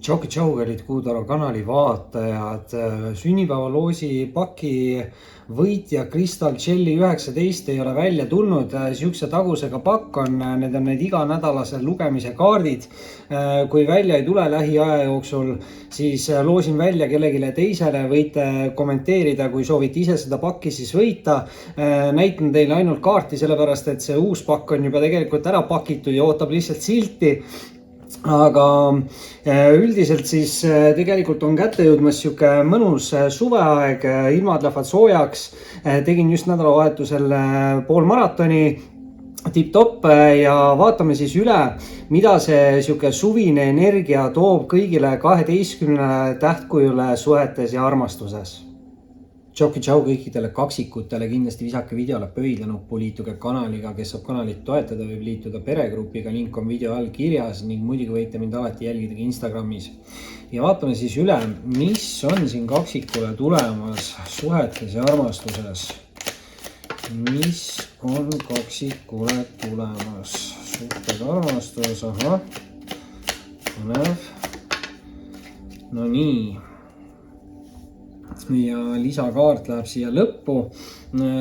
Tšau, kallid Kuutaro kanali vaatajad. Sünnipäevaloosi paki võitja Crystal Jelly 19 ei ole välja tulnud. Siukse tagusega pakk on, need on need iganädalase lugemise kaardid. Kui välja ei tule lähiaja jooksul, siis loosin välja kellelegi teisele. Võite kommenteerida, kui soovite ise seda pakki siis võita. Näitan teile ainult kaarti, sellepärast et see uus pakk on juba tegelikult ära pakitud ja ootab lihtsalt silti. Aga üldiselt siis tegelikult on kätte jõudmas siuke mõnus suveaeg, ilmad lähevad soojaks. Tegin just nädalavahetusel poolmaratoni, tipp-topp, ja vaatame siis üle, mida see siuke suvine energia toob kõigile 12 tähtkujule suhetes ja armastuses. Tšau kõikidele kaksikutele, kindlasti visake videole pöidlanuppu, liituge kanaliga, kes saab kanalit toetada, võib liituda peregrupiga, link on video all kirjas ning muidugi võite mind alati jälgida Instagramis. Ja vaatame siis üle, mis on siin kaksikule tulemas suhetes ja armastuses. Mis on kaksikule tulemas suhted armastus, ahah, põnev. No nii. Ja lisakaart läheb siia lõppu,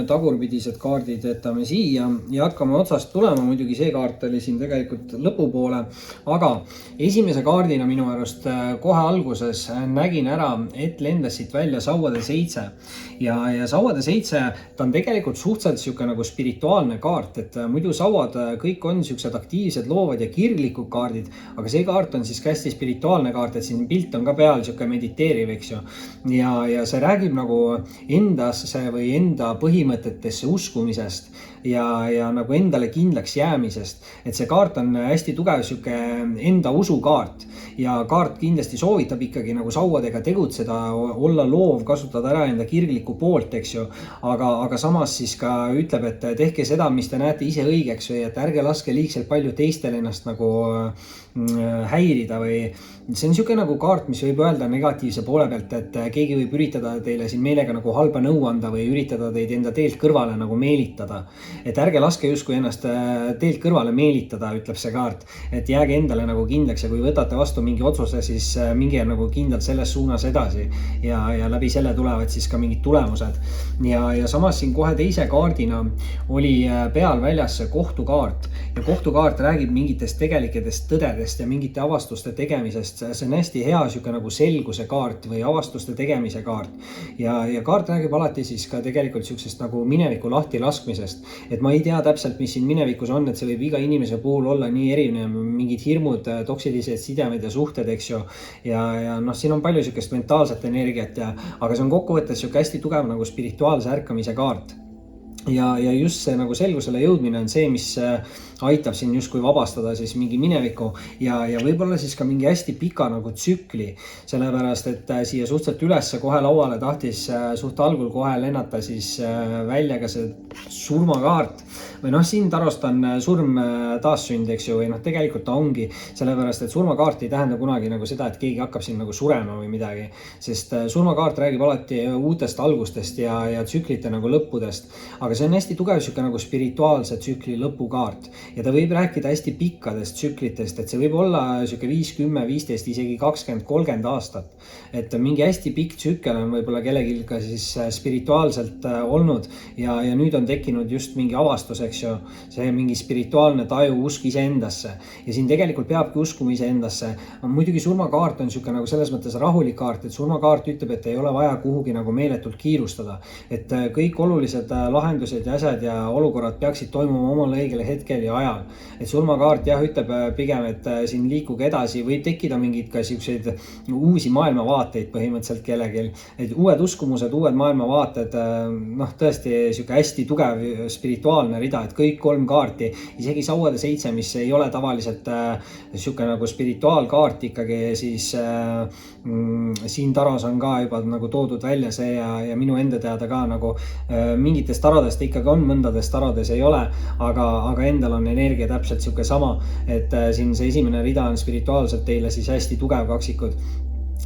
tagurpidised kaardid jätame siia ja hakkame otsast tulema. Muidugi see kaart oli siin tegelikult lõpupoole, aga esimese kaardina minu arust kohe alguses nägin ära, et lendas siit välja sauade 7 ja sauade 7, ta on tegelikult suhteliselt siuke nagu spirituaalne kaart, et muidu sauad kõik on siuksed aktiivsed, loovad ja kirglikud kaardid, aga see kaart on siis hästi spirituaalne kaart, et siin pilt on ka peal siuke mediteeriv, eks ju, ja see räägib nagu endasse või enda põhimõtetesse uskumisest ja nagu endale kindlaks jäämisest. Et see kaart on hästi tugev siuke enda usukaart ja kaart kindlasti soovitab ikkagi nagu sauadega tegutseda, olla loov, kasutada ära enda kirgliku poolt, eks ju, aga samas siis ka ütleb, et tehke seda, mis te näete ise õigeks või et ärge laske liigselt palju teistel ennast nagu häirida või see on siuke nagu kaart, mis võib öelda negatiivse poole pealt, et keegi võib üritada teile siin meelega nagu halba nõu anda või üritada teid enda teelt kõrvale nagu meelitada. Et ärge laske justkui ennast teelt kõrvale meelitada, ütleb see kaart, et jääge endale nagu kindlaks ja kui võtate vastu mingi otsuse, siis minge nagu kindlalt selles suunas edasi ja läbi selle tulevad siis ka mingid tulemused. Ja samas siin kohe teise kaardina oli peal väljas see kohtukaart ja kohtukaart räägib mingitest tegelikest tõdedest ja mingite avastuste tegemisest. See on hästi hea siuke nagu selguse kaart või avastuste tegemise kaart ja kaart räägib alati siis ka tegelikult siuksest nagu mineviku lahti laskmisest, et ma ei tea täpselt, mis siin minevikus on, et see võib iga inimese puhul olla nii erinev, mingid hirmud, toksilised sidemed ja suhted, eks ju, ja noh, siin on palju siukest mentaalset energiat aga see on kokkuvõttes siuke hästi tugev nagu spirituaalse ärkamise kaart. Ja just see nagu selgusele jõudmine on see, mis aitab siin justkui vabastada siis mingi mineviku ja võib-olla siis ka mingi hästi pika nagu tsükli, sellepärast et siia suhteliselt ülesse kohe lauale tahtis suht algul kohe lennata siis välja ka see surmakaart või noh, siin tarost on surm taassünd, eks ju, või noh, tegelikult ta ongi, sellepärast et surmakaart ei tähenda kunagi nagu seda, et keegi hakkab siin nagu surema või midagi, sest surmakaart räägib alati uutest algustest ja tsüklite nagu lõppudest, aga see on hästi tugev siuke nagu spirituaalse tsükli lõpukaart ja ta võib rääkida hästi pikkadest tsüklitest, et see võib olla siuke 5, 10, 15, isegi 20, 30 aastat, et mingi hästi pikk tsükkel on võib-olla kellelgi ka siis spirituaalselt olnud ja nüüd on tekkinud just mingi avastus, eks ju, see mingi spirituaalne taju, usk iseendasse ja siin tegelikult peabki uskuma iseendasse. Muidugi surmakaart on siuke nagu selles mõttes rahulik kaart, et surmakaart ütleb, et ei ole vaja kuhugi nagu meeletult kiirustada, et kõik olulised lahendused ja asjad ja olukorrad peaksid toimuma omal õigel hetkel ja ajal. Et surmakaart jah ütleb pigem, et siin liikuge edasi, võib tekkida mingid ka siukseid uusi maailmavaateid põhimõtteliselt kellegil, et uued uskumused, uued maailmavaated, noh tõesti siuke hästi tugev spirituaalne rida, et kõik 3 kaarti, isegi sauade 7, mis ei ole tavaliselt siuke nagu spirituaalkaart ikkagi, siis siin taros on ka juba nagu toodud välja see ja minu enda teada ka nagu mingitest tarodest ikkagi on, mõndades tarodes ei ole, aga endal on energia täpselt siuke sama, et siin see esimene rida on spirituaalselt teile siis hästi tugev kaksikud.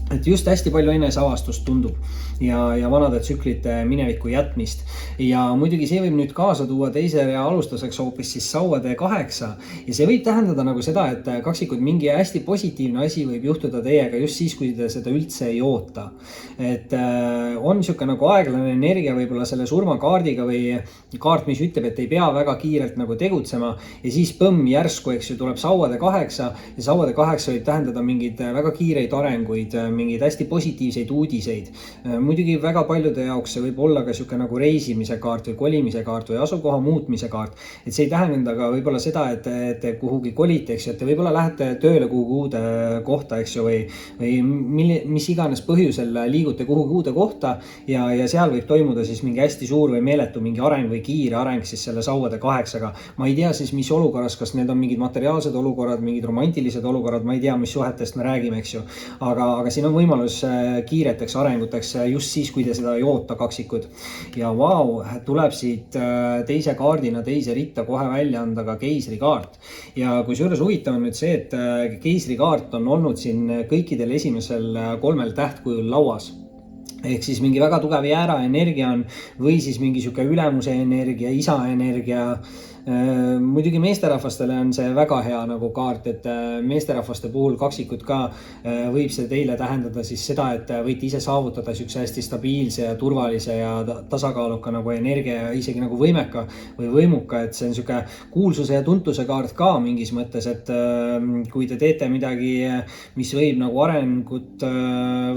et just hästi palju eneseavastust tundub ja vanade tsüklite minevikku jätmist. Ja muidugi see võib nüüd kaasa tuua teise rea alustuseks hoopis siis sauade 8 ja see võib tähendada nagu seda, et kaksikud mingi hästi positiivne asi võib juhtuda teiega just siis, kui te seda üldse ei oota. Et on niisugune nagu aeglane energia võib-olla selle surmakaardiga või kaart, mis ütleb, et ei pea väga kiirelt nagu tegutsema ja siis põmm järsku, eks ju, tuleb sauade 8 ja sauade 8 võib tähendada mingeid väga kiireid arenguid, mingeid hästi positiivseid uudiseid. Muidugi väga paljude jaoks see võib olla ka niisugune nagu reisimise kaart või kolimise kaart või asukoha muutmise kaart. Et see ei tähenda ka võib-olla seda, et te kuhugi kolite, eks ju, et te võib-olla lähete tööle kuhugi uude kohta, eks ju, või mis iganes põhjusel liigute kuhugi uude kohta ja seal võib toimuda siis mingi hästi suur või meeletu mingi areng või kiire areng siis selle sauade 8-ga. Ma ei tea siis, mis olukorras, kas need on mingid materiaalsed olukorrad, mingid romantilised olukorrad, ma ei tea, mis suhetest me räägime, eks ju. Aga siin on võimalus kiireteks arenguteks just siis, kui te seda ei oota, kaksikud. Ja vau, tuleb siit teise kaardina teise ritta kohe välja anda ka keisrikaart. Ja kui suures huvitav on nüüd see, et keisrikaart on olnud siin kõikidel esimesel 3 tähtkujul lauas. Ehk siis mingi väga tugev jäära energia on või siis mingi sihuke ülemuse energia, isa energia. Muidugi meesterahvastele on see väga hea nagu kaart, et meesterahvaste puhul kaksikud ka võib see teile tähendada siis seda, et võite ise saavutada siukse hästi stabiilse ja turvalise ja tasakaaluka nagu energia ja isegi nagu võimeka või võimuka, et see on siuke kuulsuse ja tuntuse kaart ka mingis mõttes, et kui te teete midagi, mis võib nagu arengut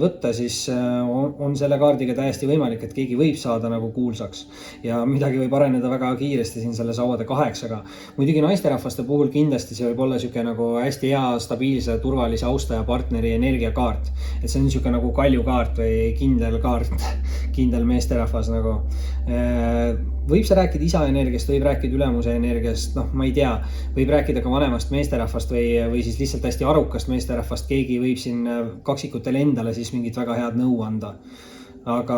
võtta, siis on selle kaardiga täiesti võimalik, et keegi võib saada nagu kuulsaks ja midagi võib areneda väga kiiresti siin selle sauade 8-ga. Muidugi naisterahvaste puhul kindlasti see võib olla siuke nagu hästi hea, stabiilse, turvalise austaja partneri energiakaart. Et see on siuke nagu kaljukaart või kindel kaart, kindel meesterahvas nagu. Võib see rääkida isa energiast, võib rääkida ülemuse energiast, noh, ma ei tea, võib rääkida ka vanemast meesterahvast või siis lihtsalt hästi arukast meesterahvast. Keegi võib siin kaksikutele endale siis mingit väga head nõu anda. Aga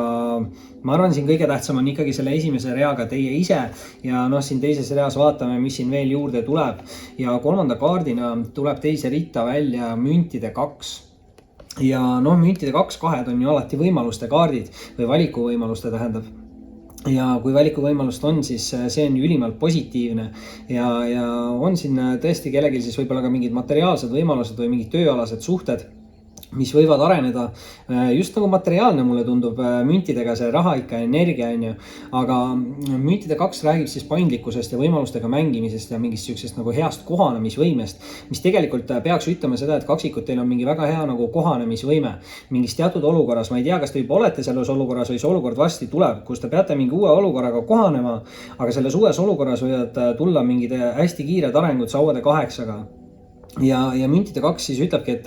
ma arvan, siin kõige tähtsam on ikkagi selle esimese reaga teie ise ja noh, siin teises reas vaatame, mis siin veel juurde tuleb ja 3. kaardina tuleb teise ritta välja müntide 2. Ja noh, müntide 2 kahed on ju alati võimaluste kaardid või valikuvõimaluste tähendab. Ja kui valikuvõimalust on, siis see on ülimalt positiivne ja on siin tõesti kellelgi siis võib-olla ka mingid materiaalsed võimalused või mingid tööalased suhted, mis võivad areneda. Just nagu materiaalne mulle tundub müntidega see raha ikka energia on ju, aga müntide 2 räägib siis paindlikkusest ja võimalustega mängimisest ja mingist siuksest nagu heast kohanemisvõimest, mis tegelikult peaks ütlema seda, et kaksikud teil on mingi väga hea nagu kohanemisvõime mingis teatud olukorras. Ma ei tea, kas te juba olete selles olukorras või see olukord varsti tuleb, kus te peate mingi uue olukorraga kohanema, aga selles uues olukorras võivad tulla mingid hästi kiired arengud sauade 8-ga. Ja müntide 2 siis ütlebki,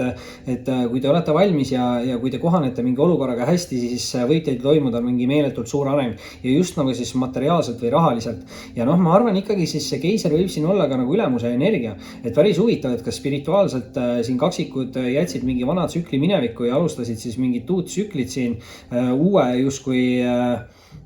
et kui te olete valmis ja kui te kohanete mingi olukorraga hästi, siis võib teil toimuda mingi meeletult suur areng ja just nagu siis materiaalselt või rahaliselt. Ja noh, ma arvan ikkagi siis see keiser võib siin olla ka nagu ülemuse energia, et päris huvitav, et kas spirituaalselt siin kaksikud jätsid mingi vana tsükli minevikku ja alustasid siis mingit uut tsüklit siin uue justkui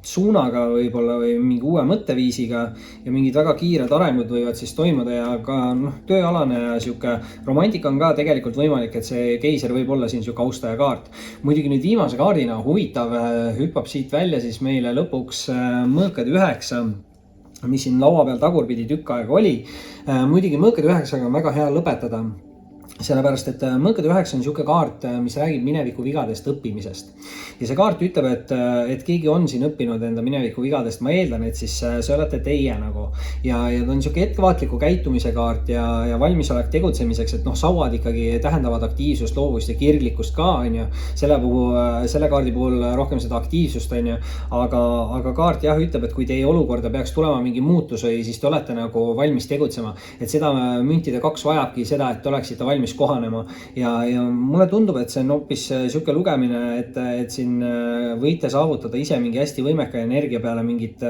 suunaga võib-olla või mingi uue mõtteviisiga ja mingid väga kiired arengud võivad siis toimuda ja ka noh, tööalane ja siuke romantika on ka tegelikult võimalik, et see keiser võib olla siin siuke austaja kaart. Muidugi nüüd viimase kaardina huvitav hüppab siit välja siis meile lõpuks mõõkad 9, mis siin laua peal tagurpidi tükk aega oli. Muidugi mõõkad 9-ga on väga hea lõpetada. Sellepärast, et mõõkad 9 on siuke kaart, mis räägib mineviku vigadest õppimisest. Ja see kaart ütleb, et keegi on siin õppinud enda mineviku vigadest. Ma eeldan, et siis see olete teie nagu. Ja ta on siuke ettevaatliku käitumise kaart ja valmisolek tegutsemiseks, et noh, sauad ikkagi tähendavad aktiivsust, loovust ja kirglikkust ka, on ju. Selle kaardi puhul rohkem seda aktiivsust, on ju. Aga kaart jah ütleb, et kui teie olukorda peaks tulema mingi muutus või siis te olete nagu valmis tegutsema, et seda müntide 2 vajabki seda, et te oleksite valmis kohanema ja mulle tundub, et see on hoopis siuke lugemine, et siin võite saavutada ise mingi hästi võimeka energia peale mingit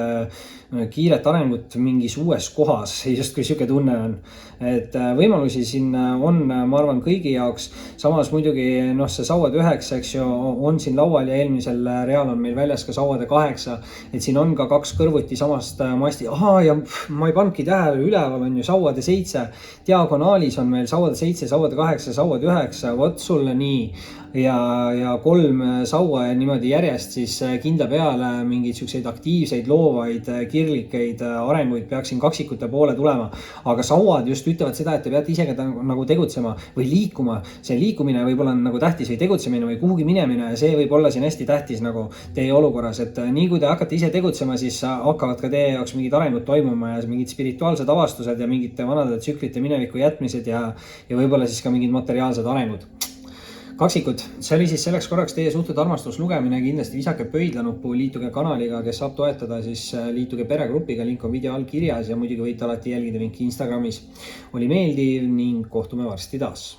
kiiret arengut mingis uues kohas, just kui siuke tunne on. et võimalusi siin on, ma arvan, kõigi jaoks. Samas muidugi see sauade 9, eks ju, on siin laual ja eelmisel real on meil väljas ka sauade 8, et siin on ka 2 kõrvuti samast masti. Ja ma ei pannudki tähele, üleval on ju sauade 7, diagonaalis on meil sauade 7, sauade 8, sauade 9, vot sulle nii. Ja 3 saua niimoodi järjest siis kindla peale mingeid siukseid aktiivseid, loovaid, kirlikeid arenguid peaks siin kaksikute poole tulema. Aga sauad just ütlevad seda, et te peate ise ka nagu tegutsema või liikuma. See liikumine võib olla nagu tähtis või tegutsemine või kuhugi minemine. See võib olla siin hästi tähtis nagu teie olukorras, et nii kui te hakkate ise tegutsema, siis hakkavad ka teie jaoks mingid arengud toimuma ja mingid spirituaalsed avastused ja mingite vanade tsüklite mineviku jätmised ja võib-olla siis ka mingid materiaalsed arengud. Kaksikud, see oli siis selleks korraks teie suhted armastuslugemine. Kindlasti visake pöidlanuppu, liituge kanaliga, kes saab toetada, siis liituge peregrupiga, link on video all kirjas ja muidugi võite alati jälgida mind Instagramis. Oli meeldiv ning kohtume varsti taas.